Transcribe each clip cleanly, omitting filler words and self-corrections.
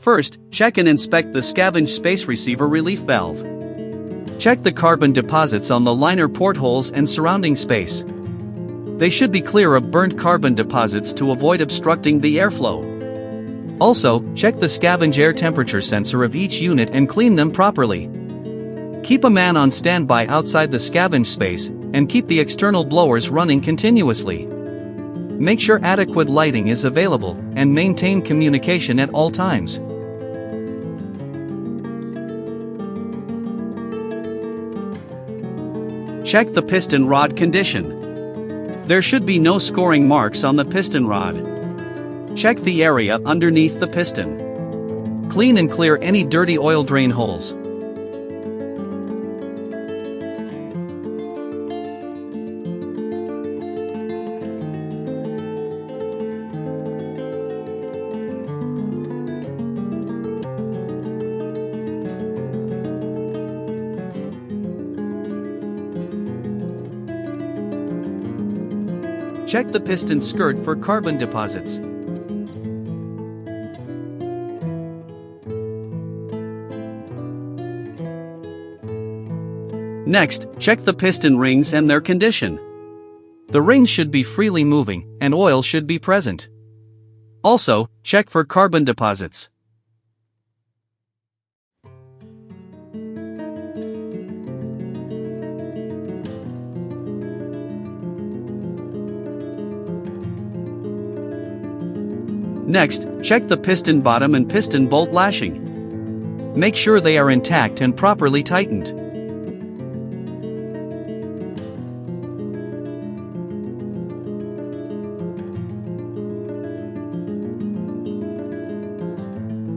First, check and inspect the Scavenge space receiver relief valve. Check the carbon deposits on the liner portholes and surrounding space. They should be clear of burnt carbon deposits to avoid obstructing the airflow. Also, check the Scavenge air temperature sensor of each unit and clean them properly. Keep a man on standby outside the Scavenge space, and keep the external blowers running continuously. Make sure adequate lighting is available, and maintain communication at all times. Check the piston rod condition. There should be no scoring marks on the piston rod. Check the area underneath the piston. Clean and clear any dirty oil drain holes. Check the piston skirt for carbon deposits. Next, check the piston rings and their condition. The rings should be freely moving, and oil should be present. Also, check for carbon deposits. Next, check the piston bottom and piston bolt lashing. Make sure they are intact and properly tightened.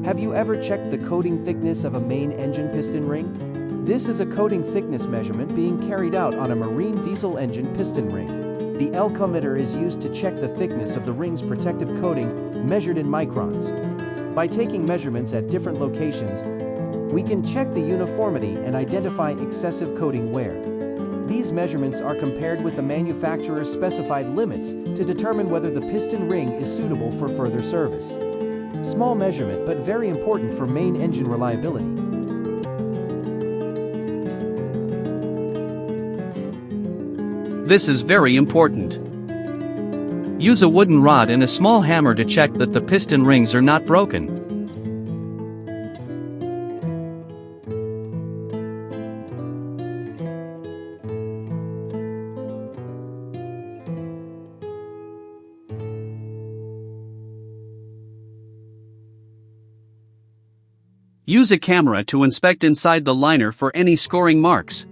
Have you ever checked the coating thickness of a main engine piston ring? This is a coating thickness measurement being carried out on a marine diesel engine piston ring. The L-cometer is used to check the thickness of the ring's protective coating, measured in microns. By taking measurements at different locations, we can check the uniformity and identify excessive coating wear. These measurements are compared with the manufacturer's specified limits to determine whether the piston ring is suitable for further service. Small measurement, but very important for main engine reliability. This is very important. Use a wooden rod and a small hammer to check that the piston rings are not broken. Use a camera to inspect inside the liner for any scoring marks.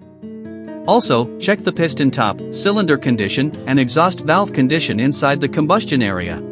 Also, check the piston top, cylinder condition, and exhaust valve condition inside the combustion area.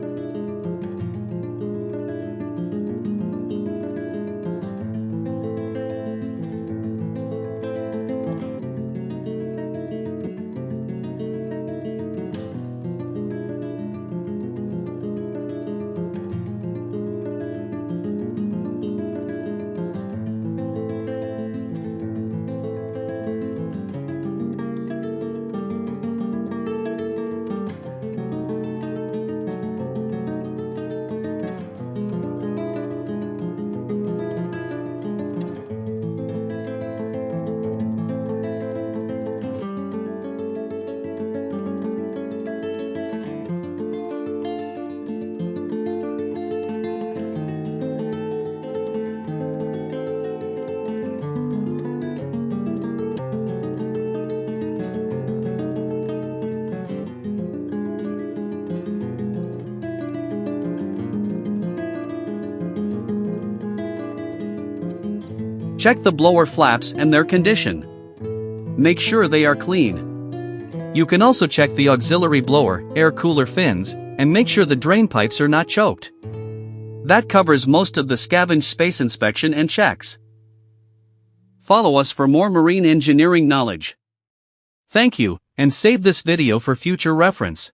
Check the blower flaps and their condition. Make sure they are clean. You can also check the auxiliary blower, air cooler fins, and make sure the drain pipes are not choked. That covers most of the Scavenge space inspection and checks. Follow us for more marine engineering knowledge. Thank you, and save this video for future reference.